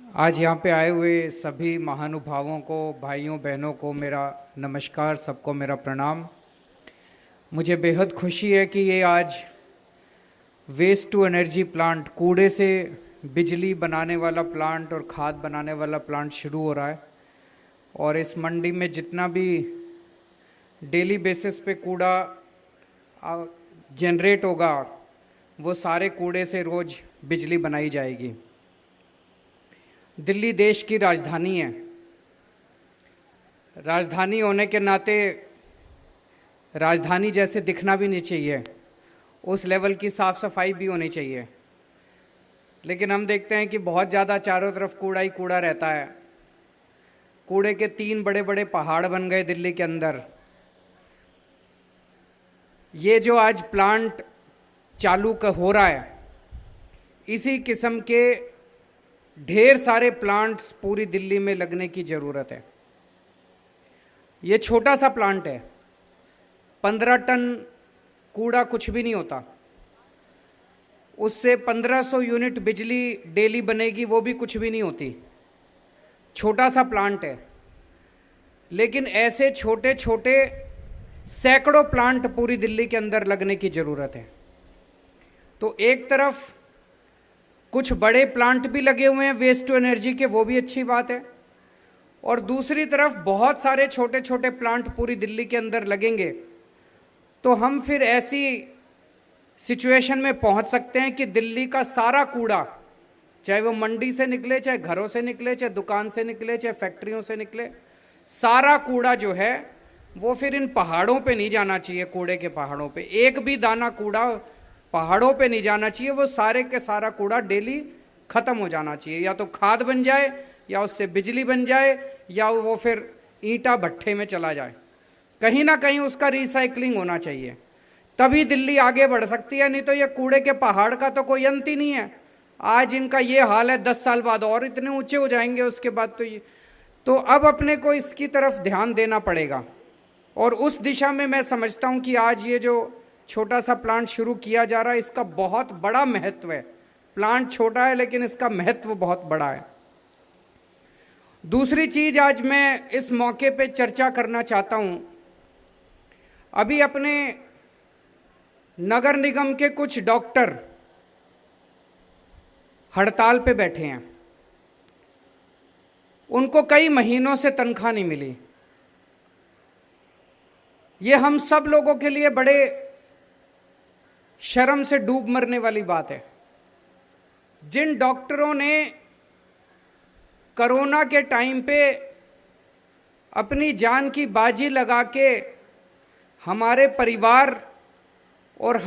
आज यहाँ पे आए हुए सभी महानुभावों को, भाइयों बहनों को मेरा नमस्कार, सबको मेरा प्रणाम। मुझे बेहद खुशी है कि ये आज वेस्ट टू एनर्जी प्लांट, कूड़े से बिजली बनाने वाला प्लांट और खाद बनाने वाला प्लांट शुरू हो रहा है। और इस मंडी में जितना भी डेली बेसिस पे कूड़ा जनरेट होगा, वो सारे कूड़े से रोज़ बिजली बनाई जाएगी। दिल्ली देश की राजधानी है। राजधानी होने के नाते राजधानी जैसे दिखना भी नहीं चाहिए, उस लेवल की साफ सफाई भी होनी चाहिए। लेकिन हम देखते हैं कि बहुत ज़्यादा चारों तरफ कूड़ा ही कूड़ा रहता है। कूड़े के 3 बड़े बड़े पहाड़ बन गए दिल्ली के अंदर। ये जो आज प्लांट चालू हो रहा है, इसी किस्म के ढेर सारे प्लांट्स पूरी दिल्ली में लगने की ज़रूरत है। ये छोटा सा प्लांट है, 15 टन कूड़ा कुछ भी नहीं होता। उससे 1500 यूनिट बिजली डेली बनेगी, वो भी कुछ भी नहीं होती। छोटा सा प्लांट है, लेकिन ऐसे छोटे छोटे सैकड़ों प्लांट पूरी दिल्ली के अंदर लगने की ज़रूरत है। तो एक तरफ कुछ बड़े प्लांट भी लगे हुए हैं वेस्ट टू एनर्जी के, वो भी अच्छी बात है। और दूसरी तरफ बहुत सारे छोटे छोटे प्लांट पूरी दिल्ली के अंदर लगेंगे, तो हम फिर ऐसी सिचुएशन में पहुंच सकते हैं कि दिल्ली का सारा कूड़ा, चाहे वो मंडी से निकले, चाहे घरों से निकले, चाहे दुकान से निकले, चाहे फैक्ट्रियों से निकले, सारा कूड़ा जो है वो फिर इन पहाड़ों पे नहीं जाना चाहिए। कूड़े के पहाड़ों पे एक भी दाना कूड़ा पहाड़ों पे नहीं जाना चाहिए। वो सारे के सारा कूड़ा डेली खत्म हो जाना चाहिए। या तो खाद बन जाए, या उससे बिजली बन जाए, या वो फिर ईंटा भट्ठे में चला जाए। कहीं ना कहीं उसका रिसाइकलिंग होना चाहिए, तभी दिल्ली आगे बढ़ सकती है। नहीं तो ये कूड़े के पहाड़ का तो कोई अंत ही नहीं है। आज इनका ये हाल है, 10 साल बाद और इतने ऊंचे हो जाएंगे। उसके बाद तो अब अपने को इसकी तरफ ध्यान देना पड़ेगा। और उस दिशा में मैं समझता हूं कि आज ये जो छोटा सा प्लांट शुरू किया जा रहा है, इसका बहुत बड़ा महत्व है। प्लांट छोटा है, लेकिन इसका महत्व बहुत बड़ा है। दूसरी चीज आज मैं इस मौके पे चर्चा करना चाहता हूं। अभी अपने नगर निगम के कुछ डॉक्टर हड़ताल पे बैठे हैं। उनको कई महीनों से तनख्वाह नहीं मिली। ये हम सब लोगों के लिए बड़े शर्म से डूब मरने वाली बात है। जिन डॉक्टरों ने कोरोना के टाइम पे अपनी जान की बाजी लगा के हमारे परिवार और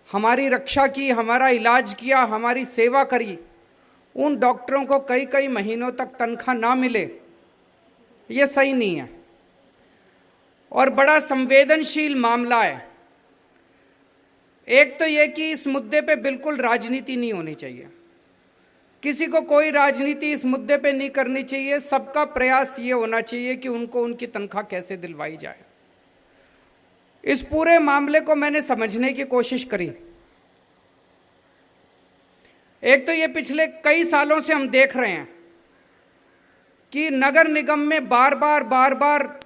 हमारी रक्षा की, हमारा इलाज किया, हमारी सेवा करी, उन डॉक्टरों को कई कई महीनों तक तनख्वाह ना मिले, ये सही नहीं है। और बड़ा संवेदनशील मामला है। एक तो यह कि इस मुद्दे पे बिल्कुल राजनीति नहीं होनी चाहिए। किसी को कोई राजनीति इस मुद्दे पे नहीं करनी चाहिए। सबका प्रयास ये होना चाहिए कि उनको उनकी तनख्वाह कैसे दिलवाई जाए। इस पूरे मामले को मैंने समझने की कोशिश करी। एक तो ये पिछले कई सालों से हम देख रहे हैं कि नगर निगम में बार बार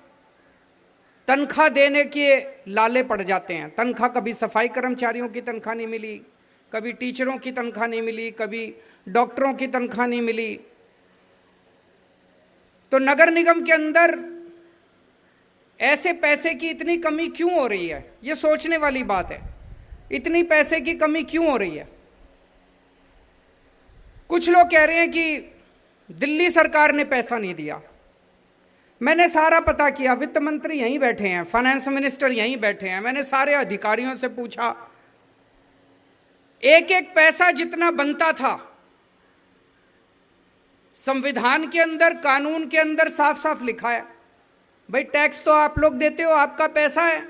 तनख्वाह देने के लाले पड़ जाते हैं। तनख्वाह, कभी सफाई कर्मचारियों की तनख्वाह नहीं मिली, कभी टीचरों की तनख्वाह नहीं मिली, कभी डॉक्टरों की तनख्वाह नहीं मिली। तो नगर निगम के अंदर ऐसे पैसे की इतनी कमी क्यों हो रही है, ये सोचने वाली बात है। इतनी पैसे की कमी क्यों हो रही है? कुछ लोग कह रहे हैं कि दिल्ली सरकार ने पैसा नहीं दिया। मैंने सारा पता किया, वित्त मंत्री यहीं बैठे हैं, फाइनेंस मिनिस्टर यहीं बैठे हैं। मैंने सारे अधिकारियों से पूछा, एक एक पैसा जितना बनता था, संविधान के अंदर, कानून के अंदर साफ साफ लिखा है। भाई टैक्स तो आप लोग देते हो, आपका पैसा है,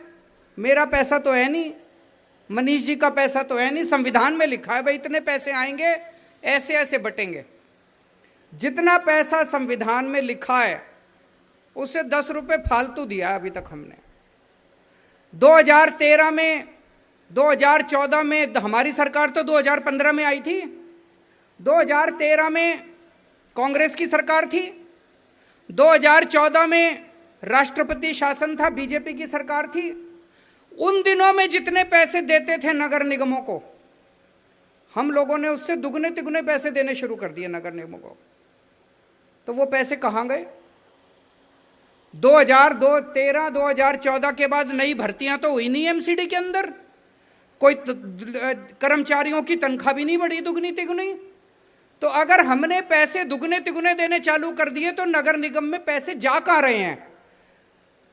मेरा पैसा तो है नहीं, मनीष जी का पैसा तो है नहीं। संविधान में लिखा है भाई इतने पैसे आएंगे, ऐसे ऐसे बटेंगे। जितना पैसा संविधान में लिखा है उससे 10 रुपए फालतू दिया अभी तक हमने। 2013 में, 2014 में, हमारी सरकार तो 2015 में आई थी। 2013 में कांग्रेस की सरकार थी, 2014 में राष्ट्रपति शासन था, बीजेपी की सरकार थी। उन दिनों में जितने पैसे देते थे नगर निगमों को, हम लोगों ने उससे दुगने तिगुने पैसे देने शुरू कर दिए नगर निगमों को। तो वो पैसे कहां गए? 2013 2014 के बाद नई भर्तियां तो हुई नहीं एमसीडी के अंदर, कोई कर्मचारियों की तनख्वाह भी नहीं बढ़ी दुगनी तिगुनी। तो अगर हमने पैसे दुगने तिगुने देने चालू कर दिए तो नगर निगम में पैसे जा कहां रहे हैं?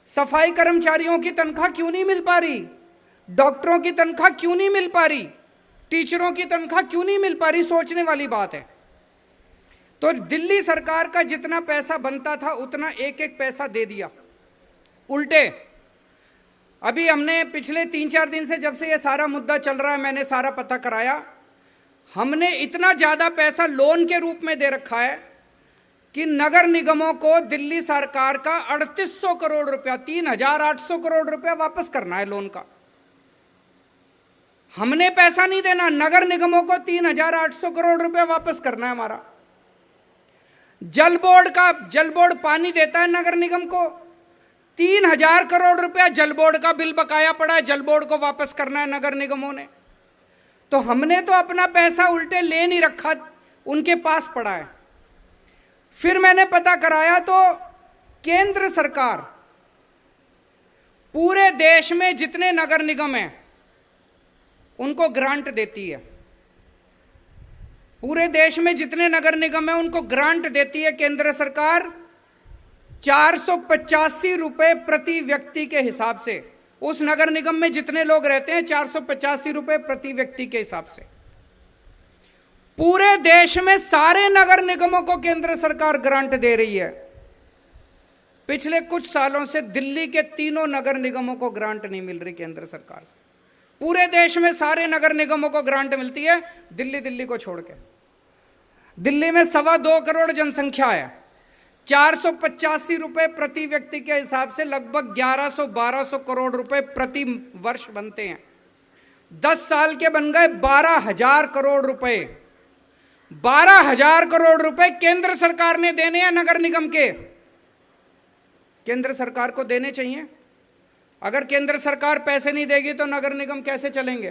सफाई कर्मचारियों की तनख्वाह क्यों नहीं मिल पा रही? डॉक्टरों की तनख्वाह क्यों नहीं मिल पा रही? टीचरों की तनख्वाह क्यों नहीं मिल पा रही? सोचने वाली बात है। तो दिल्ली सरकार का जितना पैसा बनता था उतना एक एक पैसा दे दिया। उल्टे अभी हमने पिछले 3-4 दिन से, जब से ये सारा मुद्दा चल रहा है, मैंने सारा पता कराया, हमने इतना ज्यादा पैसा लोन के रूप में दे रखा है कि नगर निगमों को दिल्ली सरकार का 3800 करोड़ रुपया, 3800 करोड़ रुपया वापस करना है लोन का। हमने पैसा नहीं देना, नगर निगमों को 3800 करोड़ रुपया वापस करना है हमारा। जल बोर्ड पानी देता है नगर निगम को, 3000 करोड़ रुपया जल बोर्ड का बिल बकाया पड़ा है, जल बोर्ड को वापस करना है नगर निगमों ने। तो हमने तो अपना पैसा उल्टे ले नहीं रखा, उनके पास पड़ा है। फिर मैंने पता कराया तो केंद्र सरकार पूरे देश में जितने नगर निगम हैं उनको ग्रांट देती है। पूरे देश में जितने नगर निगम हैं उनको ग्रांट देती है केंद्र सरकार 485 रुपए प्रति व्यक्ति के हिसाब से। उस नगर निगम में जितने लोग रहते हैं 485 रुपए प्रति व्यक्ति के हिसाब से। पूरे देश में सारे नगर निगमों को केंद्र सरकार ग्रांट दे रही है। पिछले कुछ सालों से दिल्ली के तीनों नगर निगमों को ग्रांट नहीं मिल रही केंद्र सरकार से। पूरे देश में सारे नगर निगमों को ग्रांट मिलती है, दिल्ली को छोड़ के। दिल्ली में 2.25 करोड़ जनसंख्या है, 485 रुपए प्रति व्यक्ति के हिसाब से लगभग 1100-1200 करोड़ रुपए प्रति वर्ष बनते हैं। 10 साल के बन गए 12,000 करोड़ रुपए। 12,000 करोड़ रुपए केंद्र सरकार ने देने हैं नगर निगम के। केंद्र सरकार को देने चाहिए। अगर केंद्र सरकार पैसे नहीं देगी तो नगर निगम कैसे चलेंगे?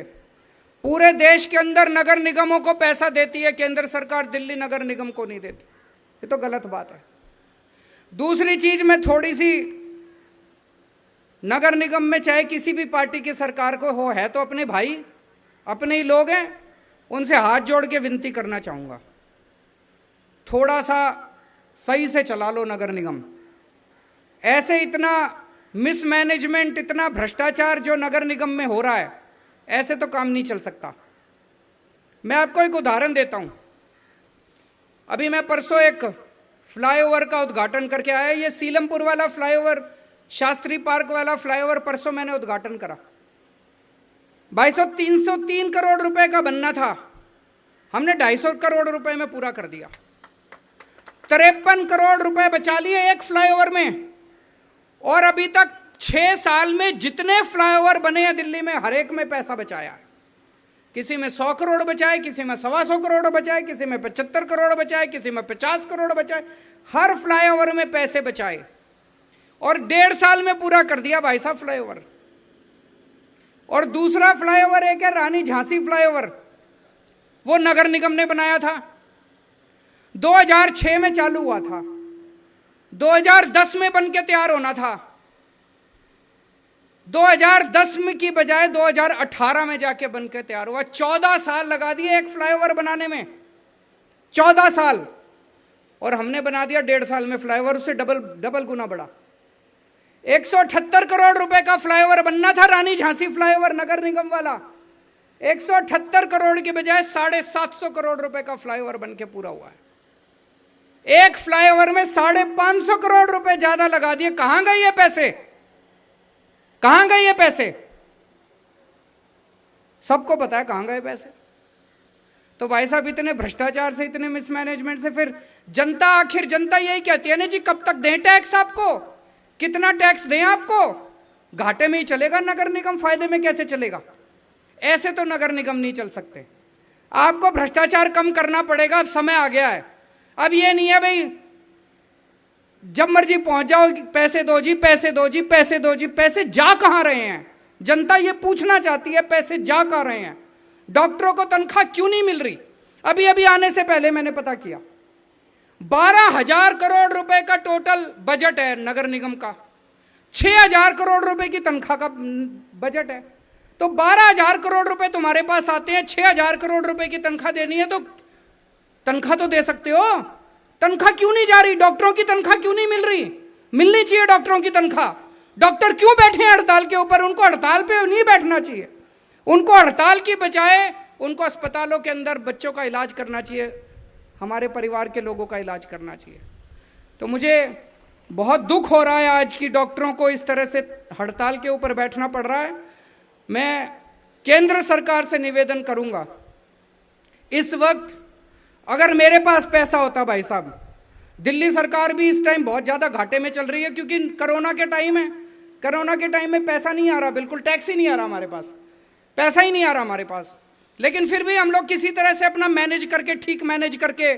पूरे देश के अंदर नगर निगमों को पैसा देती है केंद्र सरकार, दिल्ली नगर निगम को नहीं देती। ये तो गलत बात है। दूसरी चीज में थोड़ी सी, नगर निगम में चाहे किसी भी पार्टी की सरकार को हो, है तो अपने भाई, अपने ही लोग हैं, उनसे हाथ जोड़ के विनती करना चाहूंगा, थोड़ा सा सही से चला लो नगर निगम। ऐसे इतना मिसमैनेजमेंट, इतना भ्रष्टाचार जो नगर निगम में हो रहा है, ऐसे तो काम नहीं चल सकता। मैं आपको एक उदाहरण देता हूं। अभी मैं परसों एक फ्लाईओवर का उद्घाटन करके आया। ये सीलमपुर वाला फ्लाईओवर, शास्त्री पार्क वाला फ्लाईओवर परसों मैंने उद्घाटन करा। 303 करोड़ रुपए का बनना था, हमने 250 करोड़ रुपए में पूरा कर दिया। 53 करोड़ रुपए बचा लिए एक फ्लाईओवर में। और अभी तक 6 साल में जितने फ्लाईओवर बने हैं दिल्ली में, हर एक में पैसा बचाया है। किसी में 100 करोड़ बचाए, किसी में 125 करोड़ बचाए, किसी में 75 करोड़ बचाए, किसी में 50 करोड़ बचाए। हर फ्लाईओवर में पैसे बचाए और 1.5 साल में पूरा कर दिया भाई साहब फ्लाईओवर। और दूसरा फ्लाईओवर एक है रानी झांसी फ्लाईओवर, वो नगर निगम ने बनाया था। 2006 में चालू हुआ था, 2010 में बन के तैयार होना था। 2010 में की बजाय 2018 में जाके बन के तैयार हुआ। 14 साल लगा दिए एक फ्लाईओवर बनाने में, 14 साल। और हमने बना दिया 1.5 साल में फ्लाईओवर, उससे डबल गुना बड़ा। 178 करोड़ रुपए का फ्लाईओवर बनना था रानी झांसी फ्लाईओवर नगर निगम वाला। 178 करोड़ के बजाय 750 करोड़ रुपए का फ्लाईओवर बन के पूरा हुआ है। एक फ्लाईओवर में 550 करोड़ रुपए ज्यादा लगा दिए। कहां गए ये पैसे? कहां गए ये पैसे? सबको पता है कहां गए पैसे। तो भाई साहब, इतने भ्रष्टाचार से, इतने मिसमैनेजमेंट से फिर जनता, आखिर जनता यही कहती है ना जी, कब तक दें टैक्स आपको? कितना टैक्स दें आपको? घाटे में ही चलेगा नगर निगम, फायदे में कैसे चलेगा? ऐसे तो नगर निगम नहीं चल सकते। आपको भ्रष्टाचार कम करना पड़ेगा, अब समय आ गया है। अब ये नहीं है भाई जब मर्जी पहुंच जाओ, पैसे दो जी, पैसे दो जी, पैसे दो जी। पैसे जा कहां रहे हैं? जनता ये पूछना चाहती है, पैसे जा कहां रहे हैं? डॉक्टरों को तनख्वाह क्यों नहीं मिल रही? अभी अभी आने से पहले मैंने पता किया, 12,000 करोड़ रुपए का टोटल बजट है नगर निगम का, 6,000 करोड़ रुपए की तनख्वाह का बजट है। तो 12,000 करोड़ रुपए तुम्हारे पास आते हैं, 6,000 करोड़ रुपए की तनख्वाह देनी है तो तनख्वाह तो दे सकते हो। तनख्वाह क्यों नहीं जा रही? डॉक्टरों की तनख्वाह क्यों नहीं मिल रही? मिलनी चाहिए डॉक्टरों की तनख्वाह। डॉक्टर क्यों बैठे हैं हड़ताल के ऊपर? उनको हड़ताल पे नहीं बैठना चाहिए, उनको हड़ताल की बजाय उनको अस्पतालों के अंदर बच्चों का इलाज करना चाहिए, हमारे परिवार के लोगों का इलाज करना चाहिए। तो मुझे बहुत दुख हो रहा है आज की डॉक्टरों को इस तरह से हड़ताल के ऊपर बैठना पड़ रहा है। मैं केंद्र सरकार से निवेदन करूंगा, इस वक्त अगर मेरे पास पैसा होता, भाई साहब, दिल्ली सरकार भी इस टाइम बहुत ज्यादा घाटे में चल रही है क्योंकि कोरोना के टाइम है, कोरोना के टाइम में पैसा नहीं आ रहा, बिल्कुल टैक्स ही नहीं आ रहा हमारे पास, पैसा ही नहीं आ रहा हमारे पास। लेकिन फिर भी हम लोग किसी तरह से अपना मैनेज करके, ठीक मैनेज करके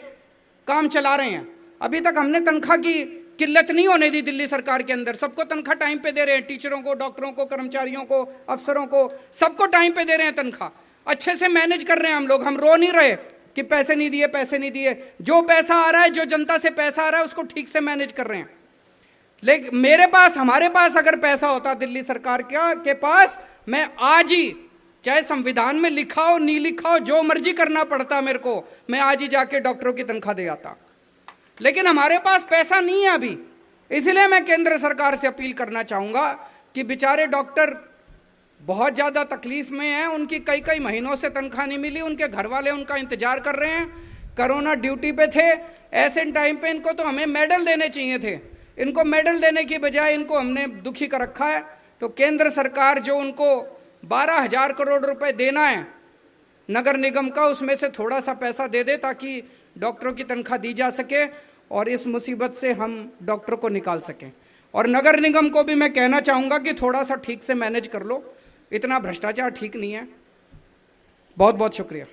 काम चला रहे हैं। अभी तक हमने तनख्वाह की किल्लत नहीं होने दी दिल्ली सरकार के अंदर, सबको तनख्वाह टाइम पे दे रहे हैं, टीचरों को, डॉक्टरों को, कर्मचारियों को, अफसरों को, सबको टाइम पे दे रहे हैं तनख्वाह, अच्छे से मैनेज कर रहे हैं हम लोग। हम रो नहीं रहे कि पैसे नहीं दिए, पैसे नहीं दिए। जो पैसा आ रहा है, जो जनता से पैसा आ रहा है, उसको ठीक से मैनेज कर रहे हैं। लेकिन मेरे पास, हमारे पास अगर पैसा होता दिल्ली सरकार के पास, मैं आज ही, चाहे संविधान में लिखा हो नहीं लिखा हो, जो मर्जी करना पड़ता मेरे को, मैं आज ही जाके डॉक्टरों की तनख्वाह दे आता। लेकिन हमारे पास पैसा नहीं है अभी, इसलिए मैं केंद्र सरकार से अपील करना चाहूंगा कि बेचारे डॉक्टर बहुत ज्यादा तकलीफ में हैं, उनकी कई कई महीनों से तनख्वाह नहीं मिली, उनके घर वाले उनका इंतजार कर रहे हैं, कोरोना ड्यूटी पे थे। ऐसे टाइम पे इनको तो हमें मेडल देने चाहिए थे, इनको मेडल देने की बजाय इनको हमने दुखी कर रखा है। तो केंद्र सरकार जो उनको 12,000 करोड़ रुपए देना है नगर निगम का, उसमें से थोड़ा सा पैसा दे दे ताकि डॉक्टरों की तनख्वाह दी जा सके और इस मुसीबत से हम डॉक्टर को निकाल सकें। और नगर निगम को भी मैं कहना चाहूंगा कि थोड़ा सा ठीक से मैनेज कर लो, इतना भ्रष्टाचार ठीक नहीं है। बहुत बहुत शुक्रिया।